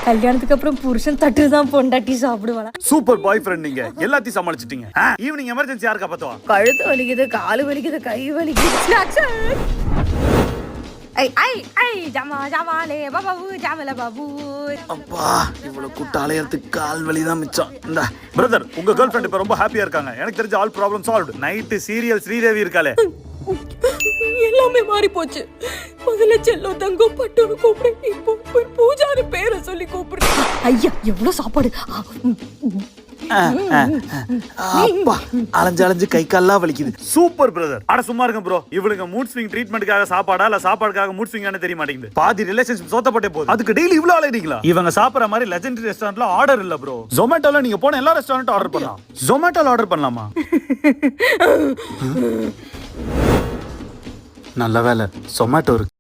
கல்யாணத்துக்கு அப்புறம் புருஷன் தட்டு தான் பொண்டாட்டி சாப்பிடுவாளா? சூப்பர் பாய் ஃப்ரெண்ட், நீங்க எல்லாத்தையும் சமாளிச்சிட்டீங்க. ஈவினிங் எமர்ஜென்சி யாரு காப்பாத்துவா? கழுத்து வலிக்குது, காலு வலிக்குது, கை வலிக்குது. அப்பா, இவ்வளவு கூட்ட அலையறதுக்கு கால் வலி தான் மிச்சம். இந்த பிரதர், உங்க கேர்ள் ஃப்ரெண்ட் இப்ப ரொம்ப ஹாப்பியா இருக்காங்க. எனக்கு தெரிஞ்ச all problem solved. Night serial Sridevi இருக்காளே, எல்லாமே மாறி போச்சு. முதல்ல செல்லோ தங்கம் பட்டுன்னு கூப்பிடு, இப்போ பூஜாரி பேரை சொல்லி கூப்பிடு. ஐயா, எவ்வளவு சாப்பாடு! அப்பா, அலைஞ்சு அலைஞ்சு கை கால்லாம் வலிக்குது. Super brother. அட சும்மா இருங்க ப்ரோ. இவளுங்க மூட் ஸ்விங் ட்ரீட்மெண்ட்காக சாப்பாடா இல்ல சாப்பாடுக்காக மூட் ஸ்விங்கானே தெரிய மாட்டேங்குது. பாதி ரிலேஷன்ஷிப் சோத்தப்பட்டே போகுது. அதுக்கு டெய்லி இவ்ளோ அலையறீங்களா? இவங்க சாப்பிடுற மாதிரி லெஜெண்டரி ரெஸ்டாரண்ட்ல ஆர்டர் இல்ல ப்ரோ. ஜொமேட்டோல நீங்க போன எல்லா ரெஸ்டாரண்ட்டும் ஆர்டர் பண்ணலாம். ஜொமேட்டோல ஆர்டர் பண்ணலாமா? நல்ல வேலை, ஜொமேட்டோ இருக்கு.